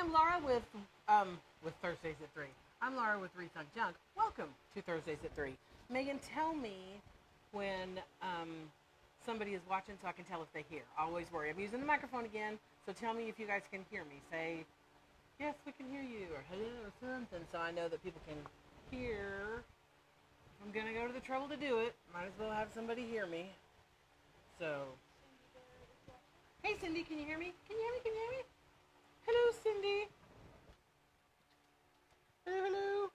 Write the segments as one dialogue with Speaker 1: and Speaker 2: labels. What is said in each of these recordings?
Speaker 1: I'm Laura with Thursdays at 3. I'm Laura with Rethunk Junk. Welcome to Thursdays at 3. Megan, tell me when somebody is watching so I can tell if they hear. I always worry. I'm using the microphone again, so tell me if you guys can hear me. Say, yes, we can hear you, or hello, or something, so I know that people can hear. If I'm going to go to the trouble to do it, might as well have somebody hear me. So, hey, Cindy, can you hear me? Can you hear me? Can you hear me? Hello, Cindy. Hello, hello.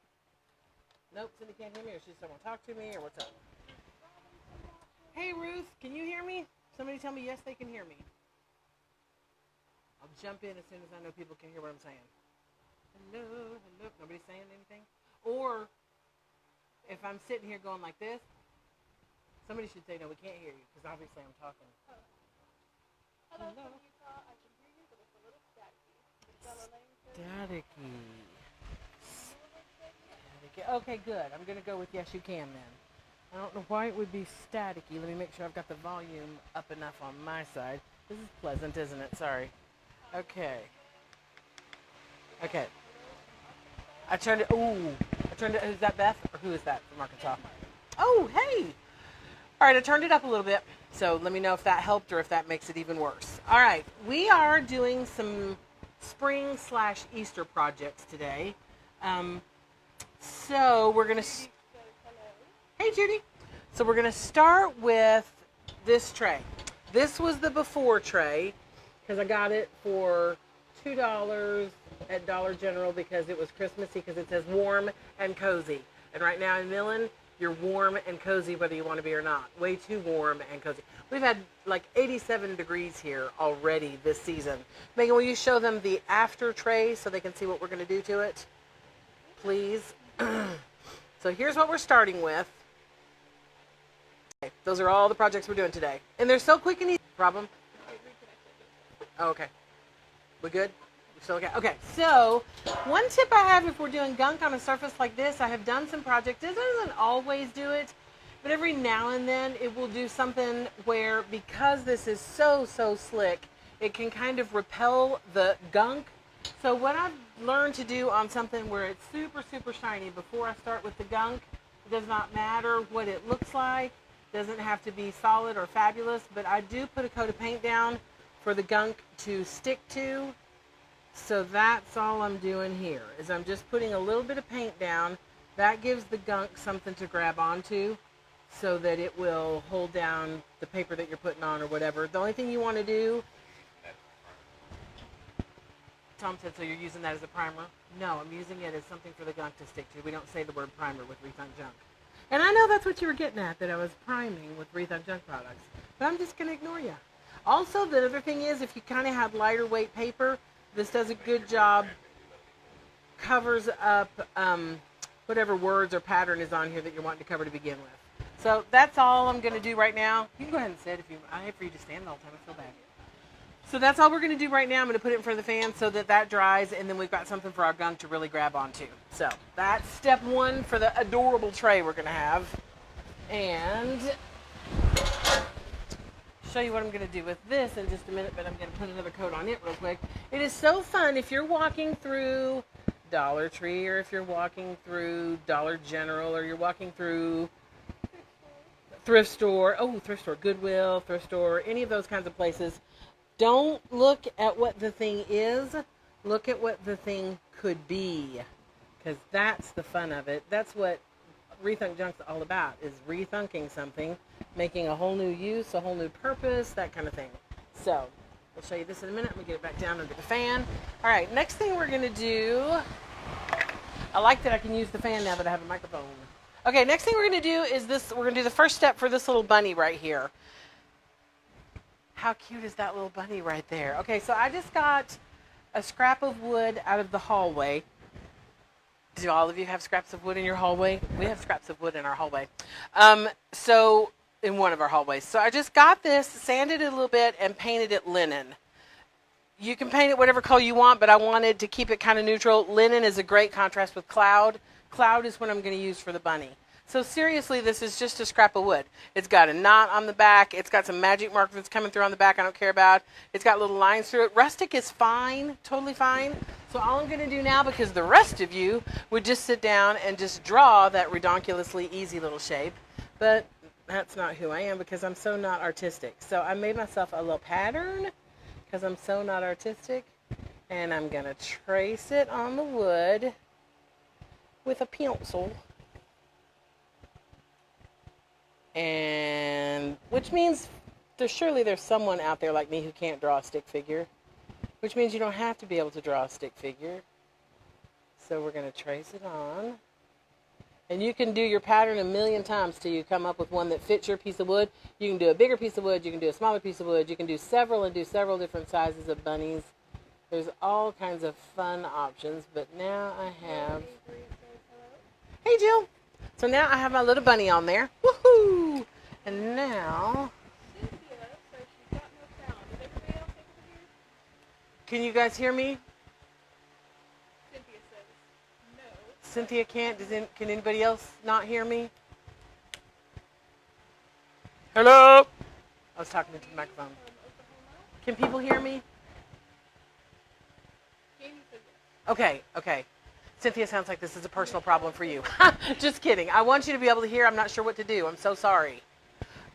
Speaker 1: Nope, Cindy can't hear me, or she just don't want to talk to me, or what's up? Hey, Ruth, can you hear me? Somebody tell me yes, they can hear me. I'll jump in as soon as I know people can hear what I'm saying. Hello, hello. Nobody's saying anything? Or if I'm sitting here going like this, somebody should say, no, we can't hear you, because obviously I'm talking.
Speaker 2: Hello, from Utah. I can hear you, but it's a little staticky.
Speaker 1: Staticky. Okay, good. I'm going to go with yes, you can then. I don't know why it would be staticky. Let me make sure I've got the volume up enough on my side. This is pleasant, isn't it? Sorry. Okay. Okay. I turned it. Ooh. I turned it. Is that Beth? Or who is that from Arkansas? Oh, hey. All right. I turned it up a little bit. So let me know if that helped or if that makes it even worse. All right. We are doing some spring/Easter projects today. So we're going to... Hey, Judy. So we're going to start with this tray. This was the before tray because I got it for $2 at Dollar General because it was Christmassy because it says warm and cozy. And right now in Millen, you're warm and cozy whether you want to be or not. Way too warm and cozy. We've had like 87 degrees here already this season. Megan, will you show them the after tray so they can see what we're going to do to it? Please. So here's what we're starting with. Those are all the projects we're doing today. And they're so quick and easy. Problem? Oh, okay. We good? We're still okay? Okay, so one tip I have if we're doing gunk on a surface like this, I have done some projects. It doesn't always do it, but every now and then it will do something where because this is so slick, it can kind of repel the gunk. So what I've learned to do on something where it's super shiny before I start with the gunk, it does not matter what it looks like. Doesn't have to be solid or fabulous, but I do put a coat of paint down for the gunk to stick to. So that's all I'm doing here, is I'm just putting a little bit of paint down. That gives the gunk something to grab onto so that it will hold down the paper that you're putting on or whatever. The only thing you want to do... Tom said, so you're using that as a primer? No, I'm using it as something for the gunk to stick to. We don't say the word primer with Rethunk Junk. And I know that's what you were getting at, that I was priming with Rethunk Junk products. But I'm just going to ignore you. Also, the other thing is, if you kind of have lighter weight paper, this does a good job, covers up whatever words or pattern is on here that you're wanting to cover to begin with. So that's all I'm going to do right now. You can go ahead and sit if you... I hate for you to stand all the time. I feel bad. So that's all we're going to do right now. I'm going to put it in front of the fan so that that dries, and then we've got something for our gunk to really grab onto. So that's step one for the adorable tray we're going to have. And show you what I'm going to do with this in just a minute, but I'm going to put another coat on it real quick. It is so fun if you're walking through Dollar Tree, or if you're walking through Dollar General, or you're walking through thrift store, Goodwill, thrift store, any of those kinds of places. Don't look at what the thing is. Look at what the thing could be, because that's the fun of it. That's what Rethunk Junk's all about, is rethunking something, making a whole new use, a whole new purpose, that kind of thing. So I'll show you this in a minute. I'm going to get it back down under the fan. All right, next thing we're going to do, I like that I can use the fan now that I have a microphone. Okay, next thing we're going to do is this. We're going to do the first step for this little bunny right here. How cute is that little bunny right there? Okay, so I just got a scrap of wood out of the hallway. Do all of you have scraps of wood in your hallway? We have scraps of wood in our hallway. So in one of our hallways. So I just got this, sanded it a little bit, and painted it linen. You can paint it whatever color you want, but I wanted to keep it kind of neutral. Linen is a great contrast with cloud. Cloud is what I'm going to use for the bunny. So seriously, this is just a scrap of wood. It's got a knot on the back. It's got some magic mark that's coming through on the back I don't care about. It's got little lines through it. Rustic is fine, totally fine. So all I'm going to do now, because the rest of you would just sit down and just draw that redonkulously easy little shape, but that's not who I am because I'm so not artistic. So I made myself a little pattern because I'm so not artistic, and I'm going to trace it on the wood with a pencil. And which means there's someone out there like me who can't draw a stick figure, which means you don't have to be able to draw a stick figure. So we're going to trace it on. And you can do your pattern a million times till you come up with one that fits your piece of wood. You can do a bigger piece of wood, you can do a smaller piece of wood, you can do several different sizes of bunnies. There's all kinds of fun options, but now I have... Hey, Jill! So now I have my little bunny on there. Woohoo! And now...
Speaker 2: Cynthia says she's got no sound. Is everybody else able to hear?
Speaker 1: Can you guys hear me?
Speaker 2: Cynthia says no.
Speaker 1: Cynthia can't. Can anybody else not hear me? Hello? I was talking into the microphone.
Speaker 2: Oklahoma.
Speaker 1: Can people hear me?
Speaker 2: Jamie says yes.
Speaker 1: Okay. Cynthia, sounds like this is a personal problem for you. Just kidding. I want you to be able to hear. I'm not sure what to do. I'm so sorry.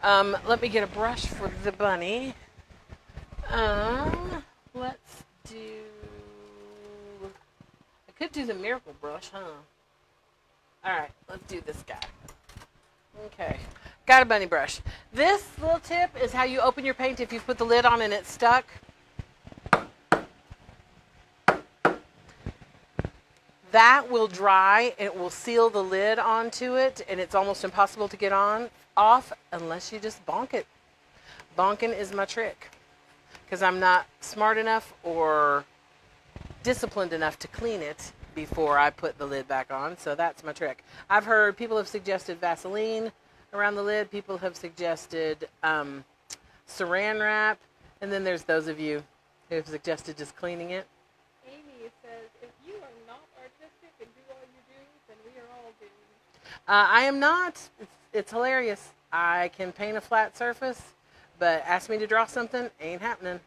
Speaker 1: Let me get a brush for the bunny. Let's do... I could do the miracle brush, huh? All right, let's do this guy. Okay. Got a bunny brush. This little tip is how you open your paint if you've put the lid on and it's stuck. That will dry and it will seal the lid onto it, and it's almost impossible to get off unless you just bonk it. Bonking is my trick because I'm not smart enough or disciplined enough to clean it before I put the lid back on, so that's my trick. I've heard people have suggested Vaseline around the lid. People have suggested saran wrap, and then there's those of you who have suggested just cleaning it.
Speaker 2: Amy says if you are not artistic and do all you do, then we are all doomed.
Speaker 1: I am not. It's hilarious. I can paint a flat surface, but ask me to draw something, ain't happening.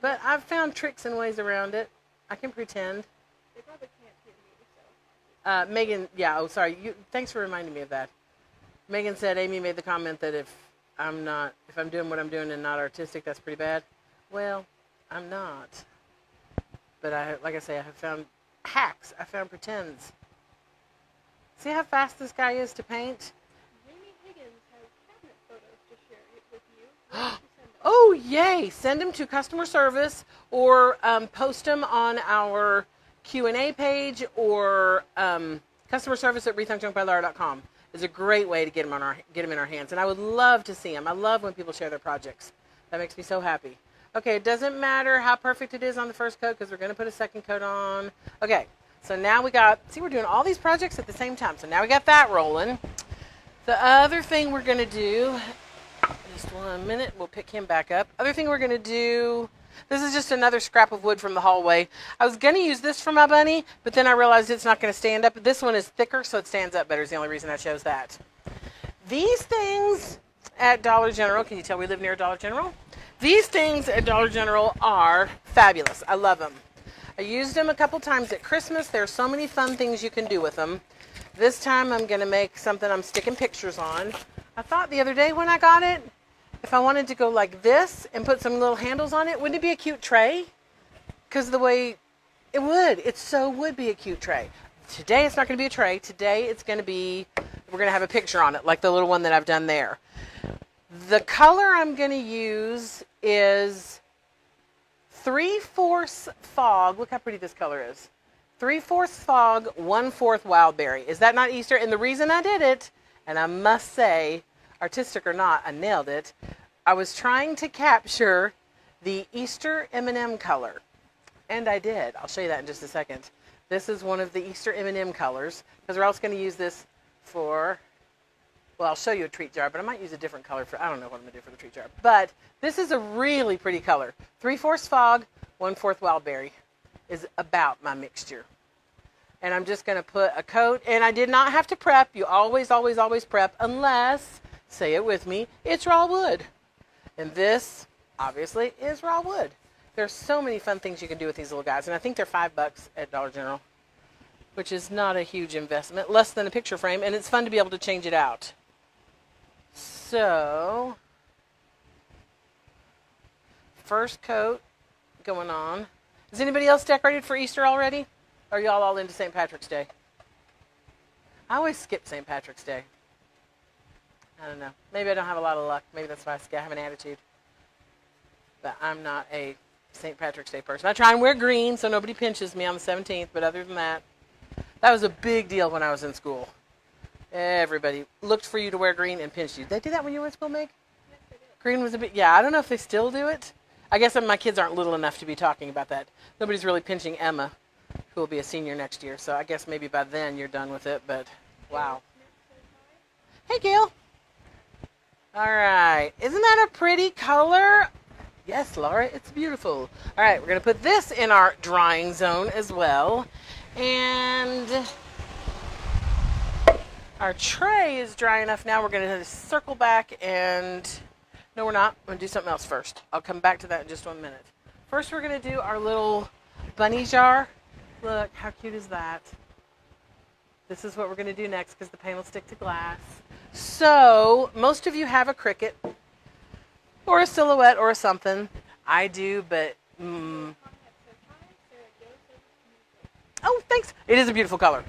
Speaker 1: But I've found tricks and ways around it. I can pretend.
Speaker 2: They probably can't hear me, so.
Speaker 1: Megan, sorry. Thanks for reminding me of that. Megan said Amy made the comment that if I'm doing what I'm doing and not artistic, that's pretty bad. Well, I'm not. But like I say, I have found hacks. I found pretends. See how fast this guy is to paint?
Speaker 2: Jamie Higgins has cabinet photos to share with you. Where did you send them?
Speaker 1: Oh, yay! Send them to customer service or post them on our Q&A page or customer service at rethunkjunkbylara.com is a great way to get them in our hands. And I would love to see them. I love when people share their projects. That makes me so happy. Okay, it doesn't matter how perfect it is on the first coat because we're going to put a second coat on. Okay, so now we're doing all these projects at the same time. So now we got that rolling. The other thing we're going to do, just 1 minute, we'll pick him back up. Other thing we're going to do, this is just another scrap of wood from the hallway. I was going to use this for my bunny, but then I realized it's not going to stand up. This one is thicker, so it stands up better is the only reason I chose that. These things at Dollar General, can you tell we live near Dollar General? These things at Dollar General are fabulous. I love them. I used them a couple times at Christmas. There are so many fun things you can do with them. This time I'm going to make something I'm sticking pictures on. I thought the other day when I got it, if I wanted to go like this and put some little handles on it, wouldn't it be a cute tray? Because the way it would. It so would be a cute tray. Today it's not going to be a tray. Today it's going to be, we're going to have a picture on it, like the little one that I've done there. The color I'm going to use is 3/4 fog. Look how pretty this color is. 3/4 fog, 1/4 wildberry. Is that not Easter? And the reason I did it, and I must say, artistic or not, I nailed it. I was trying to capture the Easter M&M color. And I did. I'll show you that in just a second. This is one of the Easter M&M colors, because we're also going to use this for... Well, I'll show you a treat jar, but I might use a different color for, I don't know what I'm going to do for the treat jar. But this is a really pretty color. 3/4 fog, 1/4 wildberry is about my mixture. And I'm just going to put a coat, and I did not have to prep. You always, always, always prep unless, say it with me, it's raw wood. And this, obviously, is raw wood. There's so many fun things you can do with these little guys, and I think they're $5 at Dollar General, which is not a huge investment, less than a picture frame, and it's fun to be able to change it out. So, first coat going on. Is anybody else decorated for Easter already? Or are y'all all into St. Patrick's Day? I always skip St. Patrick's Day. I don't know. Maybe I don't have a lot of luck. Maybe that's why I have an attitude. But I'm not a St. Patrick's Day person. I try and wear green so nobody pinches me on the 17th, but other than that, that was a big deal when I was in school. Everybody looked for you to wear green and pinched you. Did they do that when you were in school, Meg?
Speaker 2: Yes, they did.
Speaker 1: Green was a bit, yeah, I don't know if they still do it. I guess my kids aren't little enough to be talking about that. Nobody's really pinching Emma, who will be a senior next year, so I guess maybe by then you're done with it, but wow. Hey, Gail. All right. Isn't that a pretty color? Yes, Laura, it's beautiful. All right, we're going to put this in our drying zone as well. And our tray is dry enough now. We're going to circle back and... No, we're not. I'm going to do something else first. I'll come back to that in just 1 minute. First, we're going to do our little bunny jar. Look, how cute is that? This is what we're going to do next because the paint will stick to glass. So, most of you have a Cricut or a silhouette or something. I do, but... Oh, thanks. It is a beautiful color.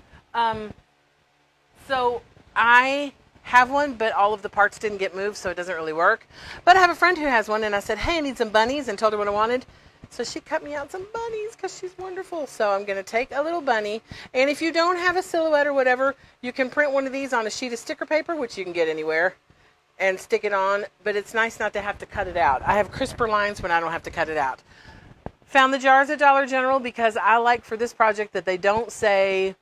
Speaker 1: So, I have one, but all of the parts didn't get moved, so it doesn't really work. But I have a friend who has one, and I said, hey, I need some bunnies, and told her what I wanted. So she cut me out some bunnies because she's wonderful. So I'm going to take a little bunny. And if you don't have a silhouette or whatever, you can print one of these on a sheet of sticker paper, which you can get anywhere, and stick it on. But it's nice not to have to cut it out. I have crisper lines when I don't have to cut it out. Found the jars at Dollar General because I like for this project that they don't say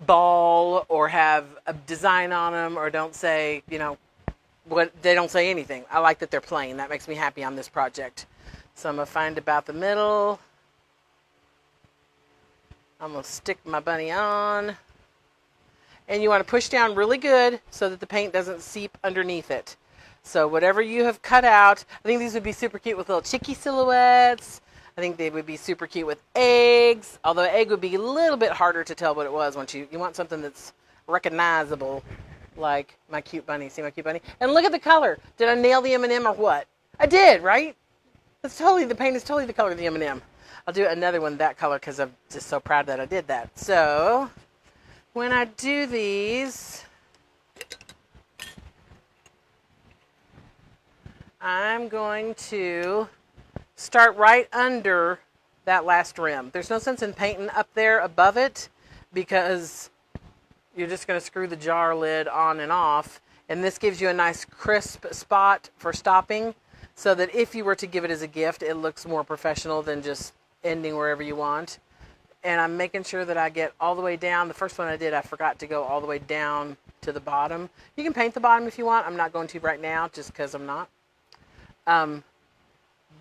Speaker 1: ball or have a design on them or don't say, you know, what they don't say anything. I like that they're plain. That makes me happy on this project. So I'm going to find about the middle. I'm going to stick my bunny on. And you want to push down really good so that the paint doesn't seep underneath it. So whatever you have cut out, I think these would be super cute with little chickie silhouettes. I think they would be super cute with eggs. Although egg would be a little bit harder to tell what it was once you want something that's recognizable, like my cute bunny. See my cute bunny? And look at the color. Did I nail the M&M or what? I did, right? It's totally, the paint is totally the color of the M&M. I'll do another one that color because I'm just so proud that I did that. So when I do these, I'm going to start right under that last rim. There's no sense in painting up there above it because you're just going to screw the jar lid on and off. And this gives you a nice crisp spot for stopping so that if you were to give it as a gift, it looks more professional than just ending wherever you want. And I'm making sure that I get all the way down. The first one I did, I forgot to go all the way down to the bottom. You can paint the bottom if you want. I'm not going to right now just because I'm not.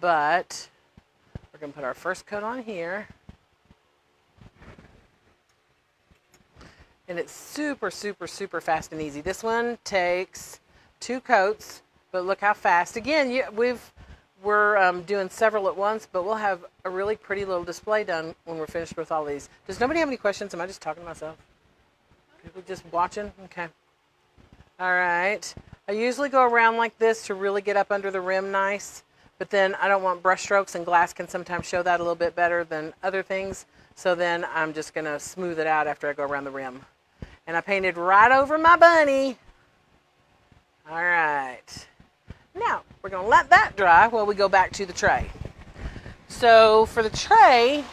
Speaker 1: But we're going to put our first coat on here. And it's super, super, super fast and easy. This one takes 2 coats, but look how fast. Again, we're doing several at once, but we'll have a really pretty little display done when we're finished with all these. Does nobody have any questions? Am I just talking to myself? People just watching? Okay. All right. I usually go around like this to really get up under the rim nice, but then I don't want brush strokes, and glass can sometimes show that a little bit better than other things. So then I'm just going to smooth it out after I go around the rim. And I painted right over my bunny. All right. Now, we're going to let that dry while we go back to the tray. So for the tray,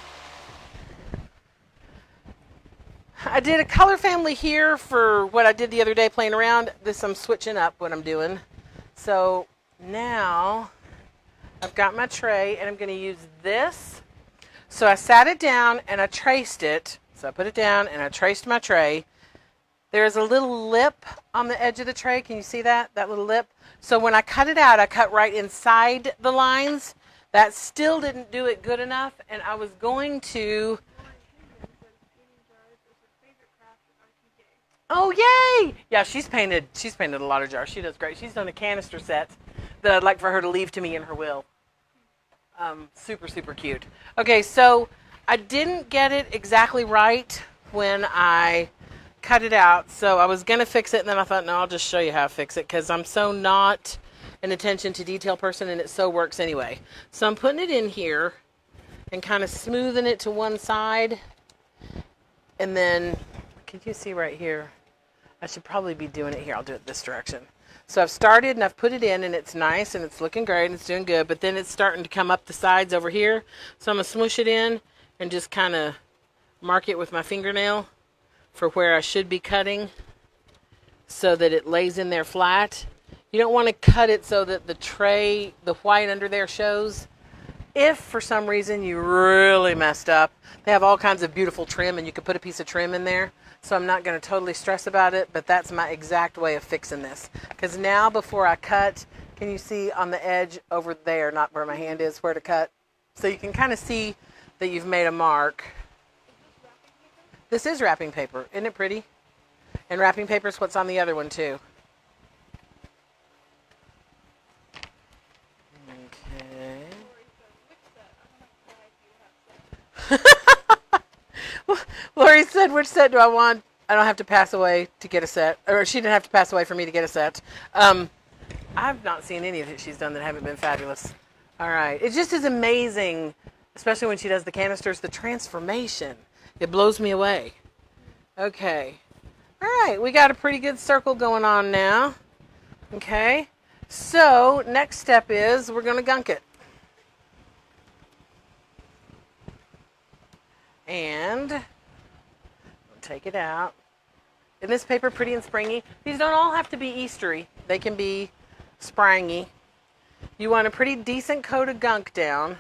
Speaker 1: I did a color family here for what I did the other day playing around. This I'm switching up what I'm doing. So now I've got my tray and I'm going to use this. So I sat it down and I traced it. So I put it down and I traced my tray. There's a little lip on the edge of the tray. Can you see that? That little lip? So when I cut it out, I cut right inside the lines. That still didn't do it good enough, and I was going to... Oh, yay! Yeah, she's painted a lot of jars. She does great. She's done a canister set that I'd like for her to leave to me in her will. Super, super cute. Okay, so I didn't get it exactly right when I cut it out. So I was going to fix it, and then I thought, no, I'll just show you how to fix it because I'm so not an attention to detail person, and it so works anyway. So I'm putting it in here and kind of smoothing it to one side. And then, can you see right here? I should probably be doing it here. I'll do it this direction. So I've started and I've put it in, and it's nice and it's looking great and it's doing good, but then it's starting to come up the sides over here. So I'm going to smoosh it in and just kind of mark it with my fingernail for where I should be cutting so that it lays in there flat. You don't want to cut it so that the tray, the white under there shows. If for some reason you really messed up, they have all kinds of beautiful trim and you could put a piece of trim in there. So I'm not going to totally stress about it, but that's my exact way of fixing this. Because now before I cut, can you see on the edge over there, not where my hand is, where to cut? So you can kind of see that you've made a mark. This is wrapping paper. Isn't it pretty? And wrapping paper is what's on the other one too. Okay. Lori said, which set do I want? I don't have to pass away to get a set. Or she didn't have to pass away for me to get a set. I've not seen any of it she's done that haven't been fabulous. All right. It just is amazing, especially when she does the canisters, the transformation. It blows me away. Okay. All right. We got a pretty good circle going on now. Okay. So next step is we're going to gunk it. And take it out. Isn't this paper pretty and springy? These don't all have to be Eastery. They can be springy. You want a pretty decent coat of gunk down.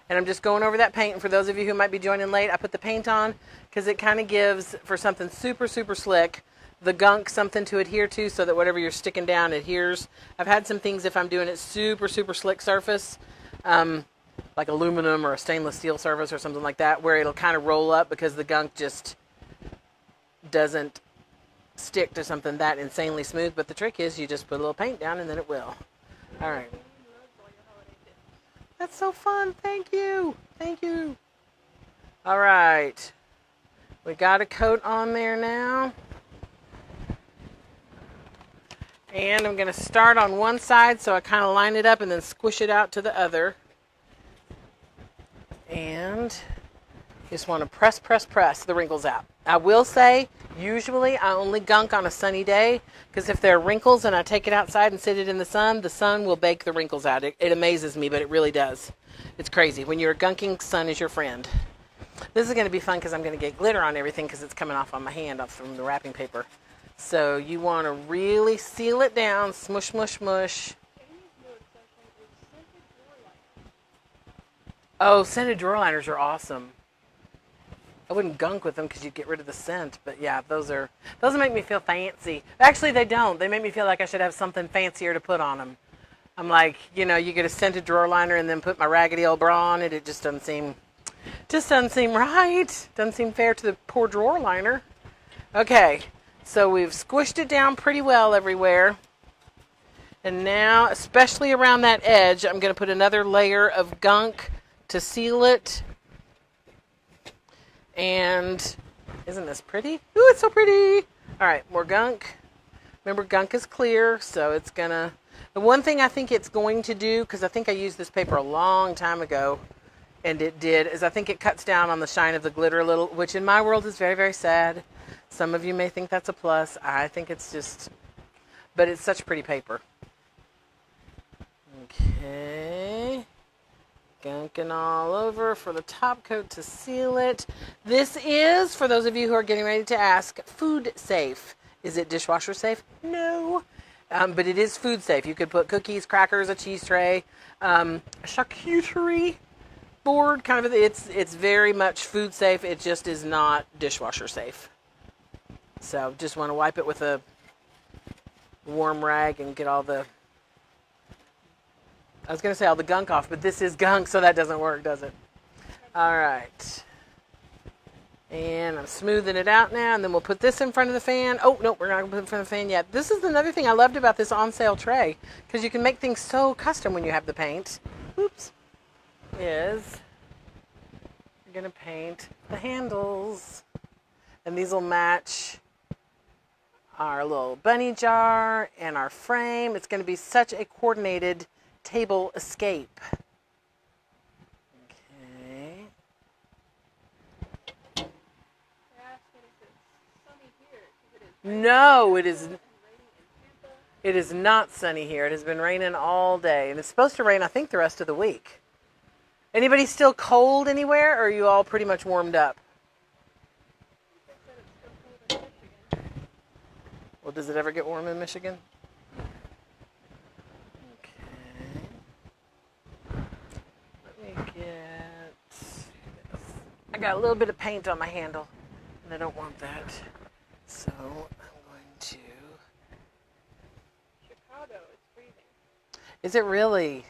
Speaker 1: And I'm just going over that paint. And for those of you who might be joining late, I put the paint on because it kind of gives, for something super, super slick, the gunk something to adhere to so that whatever you're sticking down adheres. I've had some things if I'm doing it super, super slick surface, like aluminum or a stainless steel surface or something like that, where it'll kind of roll up because the gunk just doesn't stick to something that insanely smooth. But the trick is you just put a little paint down and then it will. All right. That's so fun. Thank you. Thank you. All right. We got a coat on there now. And I'm going to start on one side so I kind of line it up and then squish it out to the other. And just want to press the wrinkles out. I will say, usually I only gunk on a sunny day because if there are wrinkles and I take it outside and sit it in the sun will bake the wrinkles out. It amazes me, but it really does. It's crazy. When you're gunking, sun is your friend. This is going to be fun because I'm going to get glitter on everything because it's coming off on my hand off from the wrapping paper. So you want to really seal it down, smush, smush, smush. Oh, scented drawer liners are awesome. I wouldn't gunk with them because you'd get rid of the scent, but yeah, those make me feel fancy. Actually, they don't. They make me feel like I should have something fancier to put on them. I'm like, you get a scented drawer liner and then put my raggedy old bra on it. It just doesn't seem right. Doesn't seem fair to the poor drawer liner. Okay, so we've squished it down pretty well everywhere. And now, especially around that edge, I'm going to put another layer of gunk to seal it. And isn't this pretty? Ooh, it's so pretty. All right, more gunk. Remember, gunk is clear, so it's gonna... The one thing I think it's going to do, because I think I used this paper a long time ago, and it did, is I think it cuts down on the shine of the glitter a little, which in my world is very, very sad. Some of you may think that's a plus. I think it's just... But it's such pretty paper. Okay... Gunking all over for the top coat to seal it. This is, for those of you who are getting ready to ask, food safe. Is it dishwasher safe? No. But it is food safe. You could put cookies, crackers, a cheese tray, a charcuterie board. Kind of, it's very much food safe. It just is not dishwasher safe. So just want to wipe it with a warm rag and get all the... I was going to say all the gunk off, but this is gunk, so that doesn't work, does it? All right. And I'm smoothing it out now, and then we'll put this in front of the fan. Oh, no, we're not going to put it in front of the fan yet. This is another thing I loved about this on-sale tray, because you can make things so custom when you have the paint. Oops. is we're going to paint the handles. And these will match our little bunny jar and our frame. It's going to be such a coordinated table escape. Okay. No, it is. It is not sunny here. It has been raining all day, and it's supposed to rain, I think, the rest of the week. Anybody still cold anywhere, or are you all pretty much warmed up? Well, does it ever get warm in Michigan? Okay. Let me get this. I got a little bit of paint on my handle, and I don't want that. So I'm going to...
Speaker 2: Chicago, it's freezing.
Speaker 1: Is it really?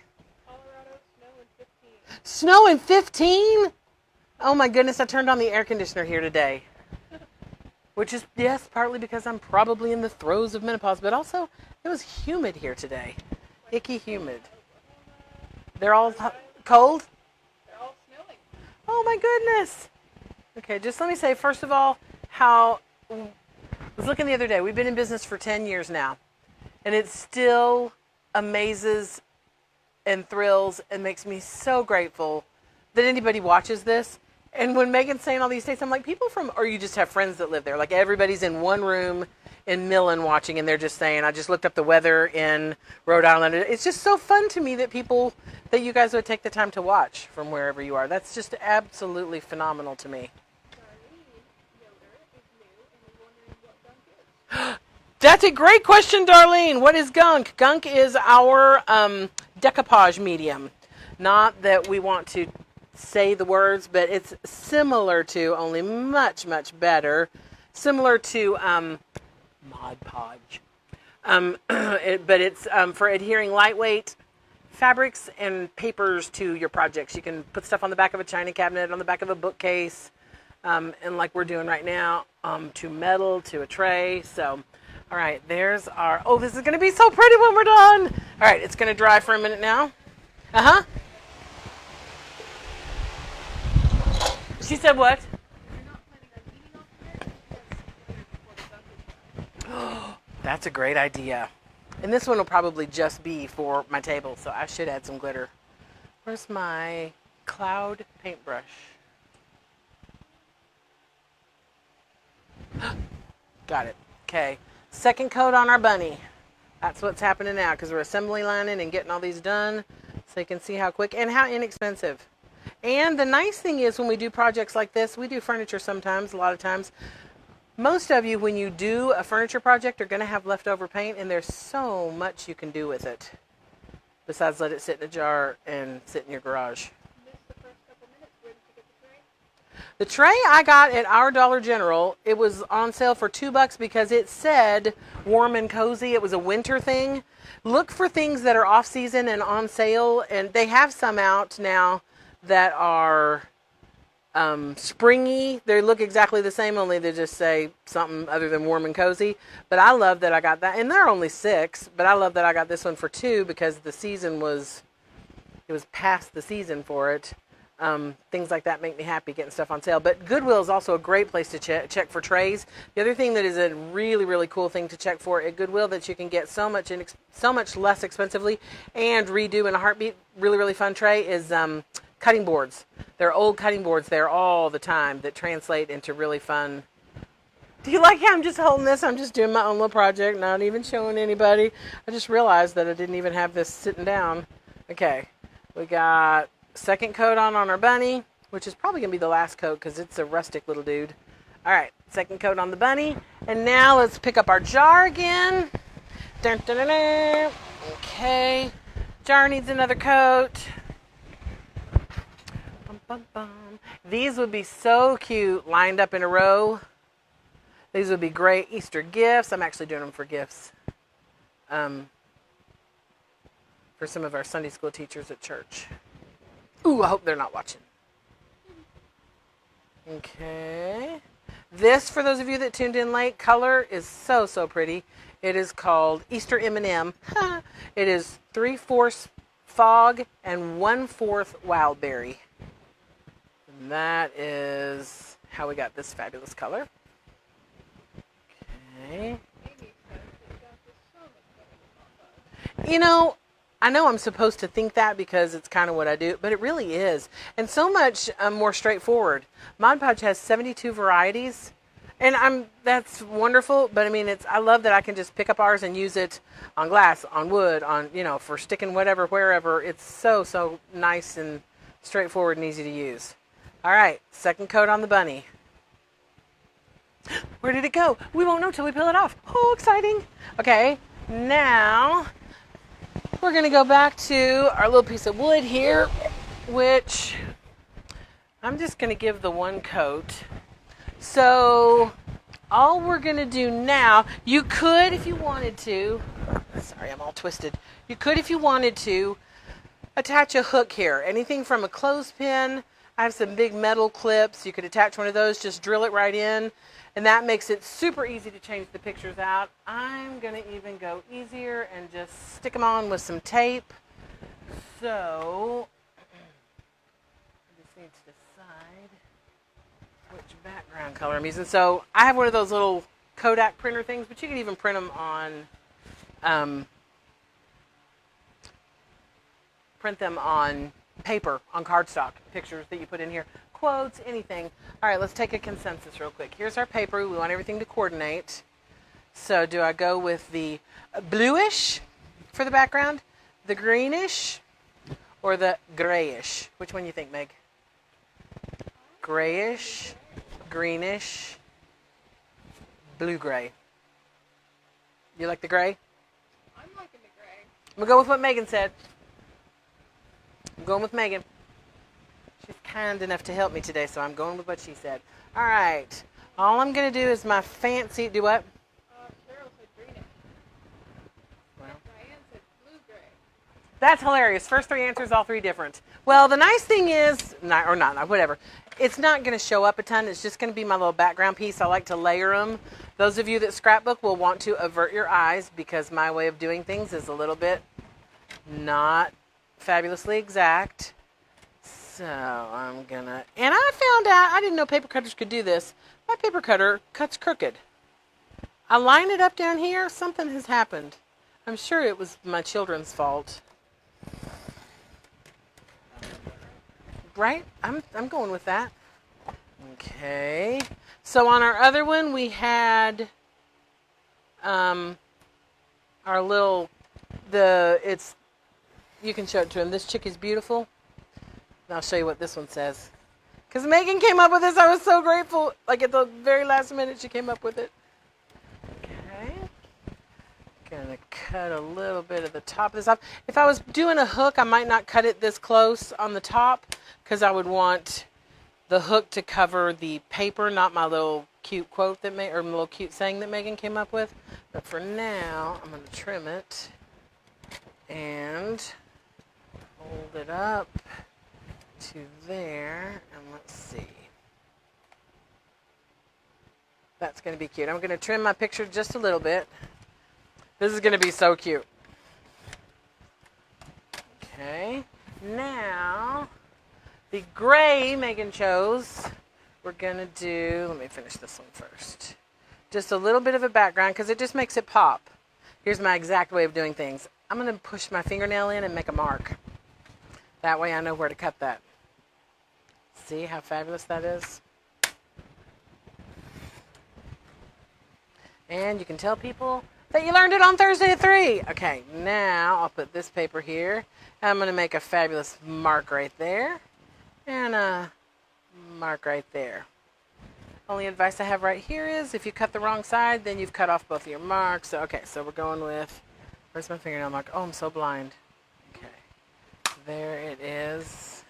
Speaker 2: Colorado, snow in 15.
Speaker 1: Snow in 15? Oh my goodness, I turned on the air conditioner here today. Which is, yes, partly because I'm probably in the throes of menopause, but also it was humid here today. Icky humid. They're all cold?
Speaker 2: They're all snowing.
Speaker 1: Oh my goodness. Okay, just let me say, first of all, how... I was looking the other day. We've been in business for 10 years now. And it still amazes and thrills and makes me so grateful that anybody watches this. And when Megan's saying all these dates, I'm like, people from, or you just have friends that live there. Like everybody's in one room in Millen watching, and they're just saying, I just looked up the weather in Rhode Island. It's just so fun to me that that you guys would take the time to watch from wherever you are. That's just absolutely phenomenal to me.
Speaker 2: Darlene Yoder is new and is wondering what gunk is.
Speaker 1: That's a great question, Darlene. What is gunk? Gunk is our decoupage medium. Not that we want to say the words, but it's similar to, only much, much better, similar to Mod Podge. But it's for adhering lightweight fabrics and papers to your projects. You can put stuff on the back of a china cabinet, on the back of a bookcase, and like we're doing right now, to metal, to a tray. So, all right, there's our, oh, this is going to be so pretty when we're done. All right, it's going to dry for a minute now. Uh-huh. She said what?
Speaker 2: You're not planning on eating off of it? Yes, before the gunk is done.
Speaker 1: That's a great idea. And this one will probably just be for my table, so I should add some glitter. Where's my cloud paintbrush? Got it. Okay. Second coat on our bunny. That's what's happening now because we're assembly lining and getting all these done so you can see how quick and how inexpensive. And the nice thing is when we do projects like this, we do furniture sometimes, a lot of times. Most of you, when you do a furniture project, are going to have leftover paint, and there's so much you can do with it. Besides let it sit in a jar and sit in your garage.
Speaker 2: Missed the first couple minutes. Where did you get the tray?
Speaker 1: The tray I got at our Dollar General, it was on sale for $2 because it said warm and cozy. It was a winter thing. Look for things that are off season and on sale, and they have some out now that are springy. They look exactly the same, only they just say something other than warm and cozy. But I love that I got that, and they're only $6. But I love that I got this one for $2 because the season was past the season for it. Things like that make me happy getting stuff on sale. But Goodwill is also a great place to check for trays. The other thing that is a really, really cool thing to check for at Goodwill that you can get so much less expensively and redo in a heartbeat, really, really fun tray is cutting boards. There are old cutting boards there all the time that translate into really fun. Do you like how I'm just holding this? I'm just doing my own little project, not even showing anybody. I just realized that I didn't even have this sitting down. Okay, we got second coat on our bunny, which is probably going to be the last coat because it's a rustic little dude. All right, second coat on the bunny. And now let's pick up our jar again. Dun, dun, dun, dun. Okay, jar needs another coat. Bum, bum, bum. These would be so cute lined up in a row. These would be great Easter gifts. I'm actually doing them for gifts. For some of our Sunday school teachers at church. Ooh, I hope they're not watching. Okay. This, for those of you that tuned in late, color is so, so pretty. It is called Easter M&M. It is 3/4 fog, and 1/4 wild berry. And that is how we got this fabulous color. Okay.
Speaker 2: Amy says that gunk is so much better than Mod Podge.
Speaker 1: You know, I know I'm supposed to think that because it's kind of what I do, but it really is. And so much more straightforward. Mod Podge has 72 varieties. And that's wonderful, but I mean, I love that I can just pick up ours and use it on glass, on wood, on, for sticking whatever, wherever. It's so nice and straightforward and easy to use. All right, second coat on the bunny. Where did it go? We won't know till we peel it off. Oh, exciting. Okay, now we're going to go back to our little piece of wood here, which I'm just going to give the one coat. So all we're going to do now, you could, if you wanted to, sorry, I'm all twisted. You could, if you wanted to, attach a hook here. Anything from a clothespin. I have some big metal clips. You could attach one of those, just drill it right in. And that makes it super easy to change the pictures out. I'm going to even go easier and just stick them on with some tape. So I just need to decide which background color I'm using. So I have one of those little Kodak printer things, but you can even print them on, paper, on cardstock, pictures that you put in here, quotes, anything. All right, let's take a consensus real quick. Here's our paper. We want everything to coordinate. So do I go with the bluish for the background, the greenish, or the grayish? Which one do you think, Meg? Grayish, greenish, blue-gray. You like the gray?
Speaker 2: I'm liking the gray.
Speaker 1: I'm going to go with what Megan said. I'm going with Megan. She's kind enough to help me today, so I'm going with what she said. All right. All I'm going to do is my fancy... Do what?
Speaker 2: Cheryl said greenish.
Speaker 1: Well,
Speaker 2: Diane said blue-gray.
Speaker 1: that's hilarious. First three answers, all three different. Well, the nice thing is... not, whatever. It's not going to show up a ton. It's just going to be my little background piece. I like to layer them. Those of you that scrapbook will want to avert your eyes because my way of doing things is a little bit not fabulously exact. So I'm going to... And I found out, I didn't know paper cutters could do this. My paper cutter cuts crooked. I line it up down here. Something has happened. I'm sure it was my children's fault. Right? I'm going with that. Okay. So on our other one, we had our little, you can show it to him. This chick is beautiful. And I'll show you what this one says. Because Megan came up with this. I was so grateful. Like at the very last minute, she came up with it. Okay. Gonna cut a little bit of the top of this off. If I was doing a hook, I might not cut it this close on the top because I would want the hook to cover the paper, not my little cute quote or my little cute saying that Megan came up with. But for now, I'm going to trim it and hold it up to there. And let's see. That's going to be cute. I'm going to trim my picture just a little bit. This is going to be so cute. Okay. Now, the gray Megan chose, we're going to do, let me finish this one first. Just a little bit of a background because it just makes it pop. Here's my exact way of doing things. I'm going to push my fingernail in and make a mark. That way I know where to cut that. See how fabulous that is? And you can tell people that you learned it on Thursday at 3. Okay, now I'll put this paper here. I'm going to make a fabulous mark right there. And a mark right there. Only advice I have right here is if you cut the wrong side, then you've cut off both of your marks. Okay, so we're going with, where's my fingernail mark? Oh, I'm so blind. Okay, there it is.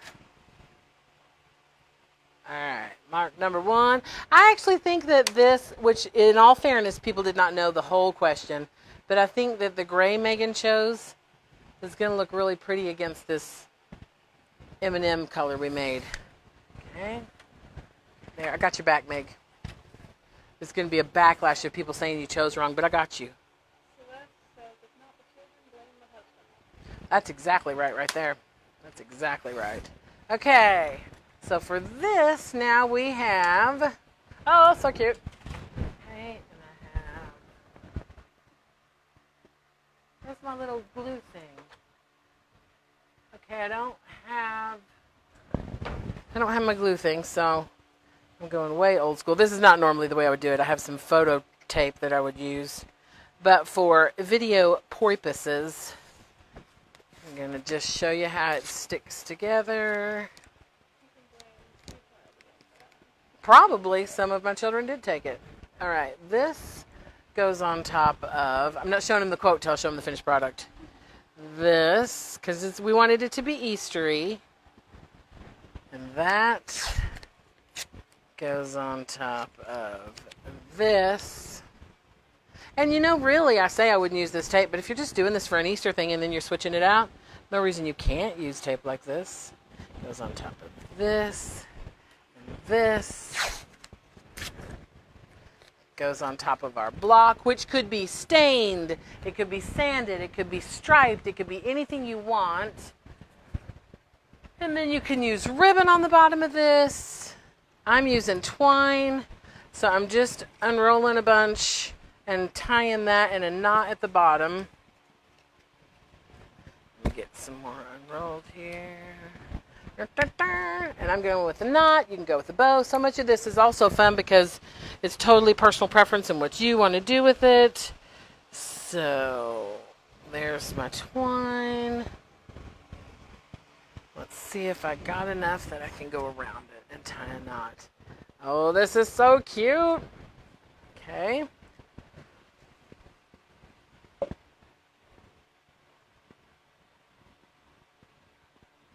Speaker 1: All right, mark number 1. I actually think that this, which in all fairness, people did not know the whole question, but I think that the gray Megan chose is going to look really pretty against this M&M color we made. Okay. There, I got your back, Meg. There's going to be a backlash of people saying you chose wrong, but I got you.
Speaker 2: Celeste says if not the children, blame the husband.
Speaker 1: That's exactly right there. That's exactly right. Okay, so for this, now we have, oh, so cute. Okay, and I have, where's my little glue thing? Okay, I don't have my glue thing, so I'm going way old school. This is not normally the way I would do it. I have some photo tape that I would use, but for video purposes, I'm going to just show you how it sticks together. Probably some of my children did take it. All right, this goes on top of, I'm not showing them the quote till I show them the finished product. This, because we wanted it to be Eastery. And that goes on top of this. And you know, really, I say I wouldn't use this tape, but if you're just doing this for an Easter thing and then you're switching it out, no reason you can't use tape like this. Goes on top of this. And this goes on top of our block, which could be stained, it could be sanded, it could be striped, it could be anything you want. And then you can use ribbon on the bottom of this. I'm using twine, so I'm just unrolling a bunch and tying that in a knot at the bottom. Let me get some more unrolled here. And I'm going with a knot. You can go with a bow. So much of this is also fun because it's totally personal preference and what you want to do with it. So there's my twine. Let's see if I got enough that I can go around it and tie a knot. Oh, this is so cute. Okay.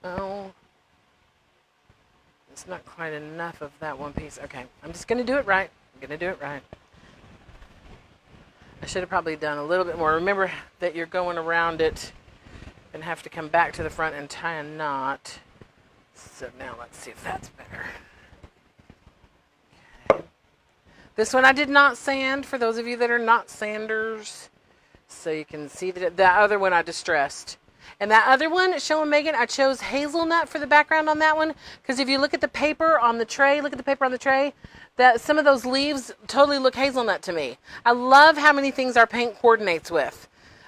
Speaker 1: Oh. It's not quite enough of that one piece. Okay, I'm just going to do it right. I should have probably done a little bit more. Remember that you're going around it and have to come back to the front and tie a knot. So now let's see if that's better. Okay. This one I did not sand, for those of you that are not sanders. So you can see that the other one I distressed. And that other one, showing Megan, I chose hazelnut for the background on that one. Because if you look at the paper on the tray, that some of those leaves totally look hazelnut to me. I love how many things our paint coordinates with.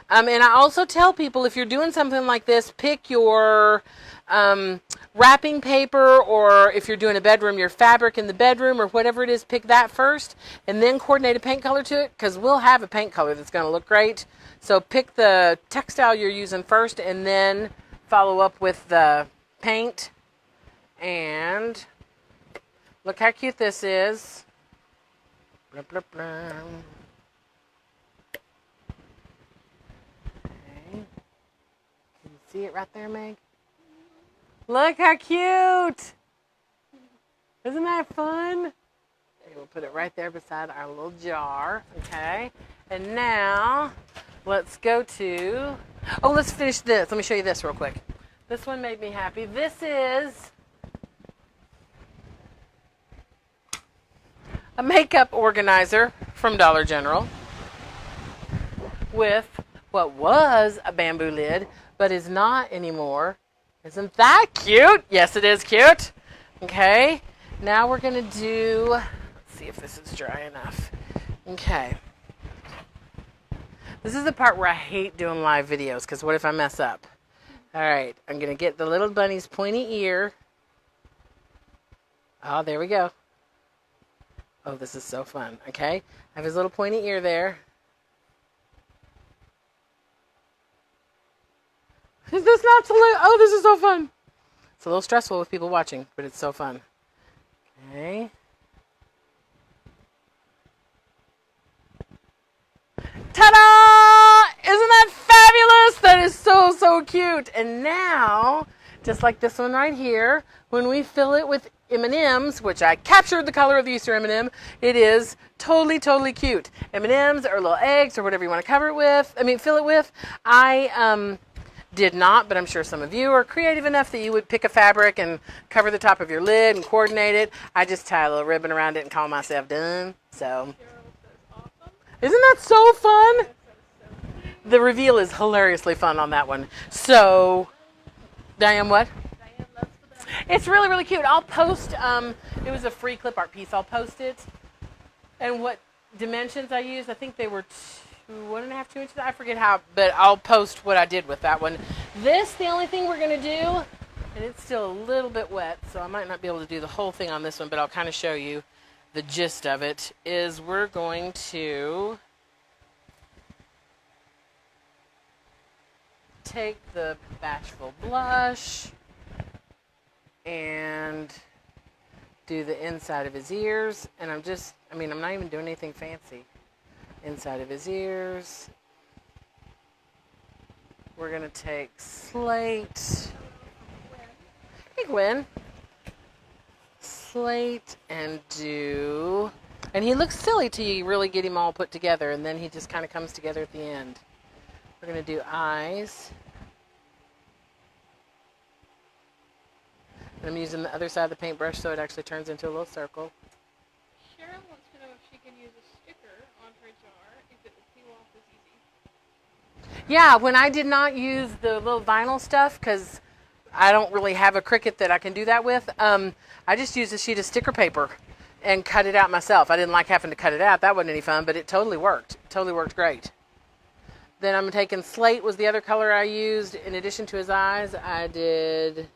Speaker 1: And I also tell people, if you're doing something like this, pick your wrapping paper, or if you're doing a bedroom, your fabric in the bedroom or whatever it is, pick that first and then coordinate a paint color to it, because we'll have a paint color that's going to look great. So pick the textile you're using first and then follow up with the paint. And look how cute this is. Blah, blah, blah. Okay. Can you see it right there, Meg? Look how cute. Isn't that fun? Okay, we'll put it right there beside our little jar. Okay. And now let's go to, let's finish this. Let me show you this real quick. This one made me happy. This is a makeup organizer from Dollar General with what was a bamboo lid, but is not anymore. Isn't that cute? Yes, it is cute. Okay. Now we're going to do, let's see if this is dry enough. Okay. This is the part where I hate doing live videos, because what if I mess up? All right, I'm going to get the little bunny's pointy ear. Oh, there we go. Oh, this is so fun. Okay, I have his little pointy ear there. Is this not so oh, this is so fun. It's a little stressful with people watching, but it's so fun. Okay. Ta-da! Isn't that fabulous? That is so, so cute. And now, just like this one right here, when we fill it with M&Ms, which I captured the color of the Easter M&M, it is totally, totally cute. M&Ms or little eggs or whatever you want to cover it with. Fill it with. I did not, but I'm sure some of you are creative enough that you would pick a fabric and cover the top of your lid and coordinate it. I just tie a little ribbon around it and call myself done. So, isn't that so fun? The reveal is hilariously fun on that one. So, Diane, what?
Speaker 2: Diane loves the bell.
Speaker 1: It's really, really cute. I'll post, it was a free clip art piece. I'll post it. And what dimensions I used, I think they were 1.5, 2 inches. I forget how, but I'll post what I did with that one. This, the only thing we're going to do, and it's still a little bit wet, so I might not be able to do the whole thing on this one, but I'll kind of show you the gist of it, is we're going to take the Bashful Blush and do the inside of his ears. And I'm not even doing anything fancy. Inside of his ears. We're going to take Slate. Hey, Gwen. Slate and do... And he looks silly till you really get him all put together, and then he just kind of comes together at the end. We're going to do eyes. And I'm using the other side of the paintbrush so it actually turns into a little circle.
Speaker 2: Cheryl wants to know if she can use a sticker on her jar if it will peel off as easy.
Speaker 1: Yeah, when I did not use the little vinyl stuff, because I don't really have a Cricut that I can do that with, I just used a sheet of sticker paper and cut it out myself. I didn't like having to cut it out. That wasn't any fun, but it totally worked. It totally worked great. Then I'm taking Slate was the other color I used. In addition to his eyes, I did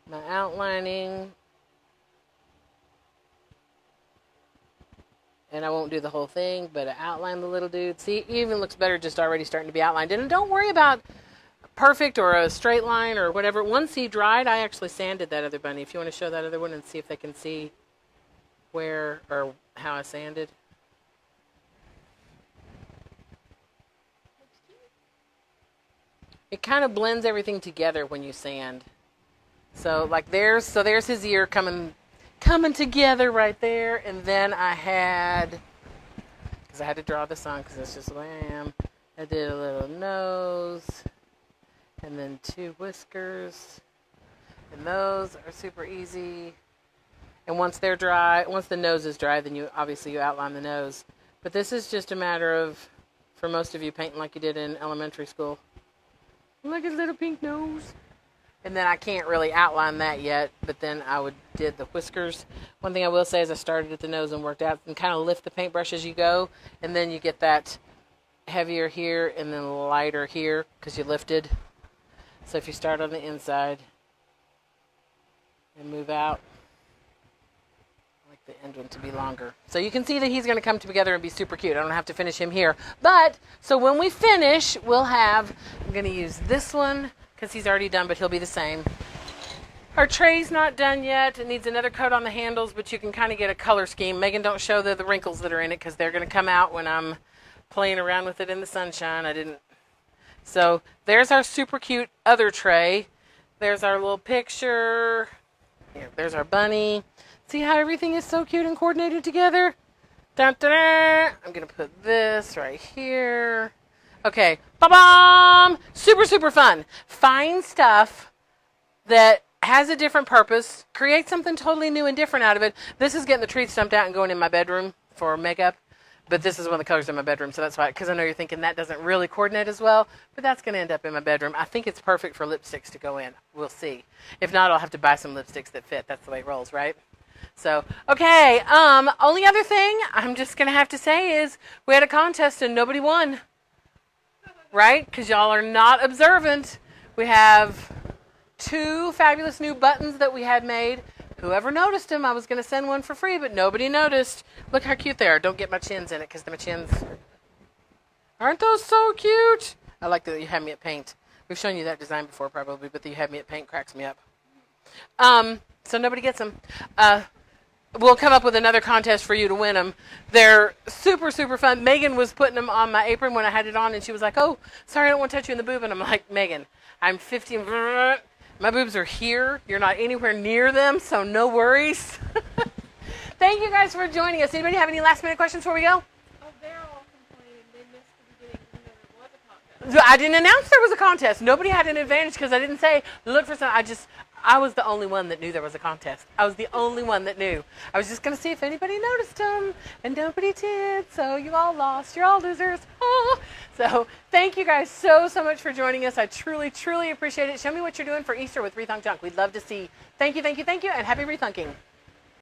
Speaker 1: my outlining. And I won't do the whole thing, but I outline the little dude. See, it even looks better just already starting to be outlined. And don't worry about perfect or a straight line or whatever. Once he dried, I actually sanded that other bunny. If you want to show that other one and see if they can see where or how I sanded. It kind of blends everything together when you sand. So like there's his ear coming together right there. And then I had, because I had to draw this on because that's just the way I am. I did a little nose and then 2 whiskers. And those are super easy. And once they're dry, once the nose is dry, then you outline the nose. But this is just a matter of, for most of you, painting like you did in elementary school. Look at his little pink nose. And then I can't really outline that yet, but then did the whiskers. One thing I will say is I started at the nose and worked out and kind of lift the paintbrush as you go, and then you get that heavier here and then lighter here because you lifted. So if you start on the inside and move out, I like the end one to be longer. So you can see that he's going to come together and be super cute. I don't have to finish him here. But, so when we finish, I'm going to use this one because he's already done, but he'll be the same. Our tray's not done yet. It needs another coat on the handles, but you can kind of get a color scheme. Megan, don't show the wrinkles that are in it because they're going to come out when I'm playing around with it in the sunshine. So there's our super cute other tray. There's our little picture. Here, there's our bunny. See how everything is so cute and coordinated together? Dun, dun, dun. I'm going to put this right here. Okay, ba-bam! Super, super fun. Find stuff that has a different purpose. Create something totally new and different out of it. This is getting the tree stumped out and going in my bedroom for makeup. But this is one of the colors in my bedroom, so that's why. Because I know you're thinking that doesn't really coordinate as well. But that's going to end up in my bedroom. I think it's perfect for lipsticks to go in. We'll see. If not, I'll have to buy some lipsticks that fit. That's the way it rolls, right? So, okay. Only other thing I'm just going to have to say is we had a contest and nobody won. Right? Because y'all are not observant. We have 2 fabulous new buttons that we had made. Whoever noticed them, I was going to send one for free, but nobody noticed. Look how cute they are. Don't get my chins in it because my chins... Aren't those so cute? I like that you have me at paint. We've shown you that design before probably, but the you have me at paint cracks me up. So nobody gets them. We'll come up with another contest for you to win them. They're super, super fun. Megan was putting them on my apron when I had it on, and she was like, oh, sorry, I don't want to touch you in the boob. And I'm like, Megan, I'm 50. My boobs are here. You're not anywhere near them, so no worries. Thank you guys for joining us. Anybody have any last-minute questions before we go?
Speaker 2: Oh, they're all complaining. They missed the beginning when there was a contest.
Speaker 1: I didn't announce there was a contest. Nobody had an advantage because I didn't say, look for some. I was the only one that knew there was a contest. I was the only one that knew. I was just going to see if anybody noticed them, and nobody did. So you all lost. You're all losers. Oh. So thank you guys so much for joining us. I truly, truly appreciate it. Show me what you're doing for Easter with Rethunk Junk. We'd love to see. Thank you, and happy rethunking.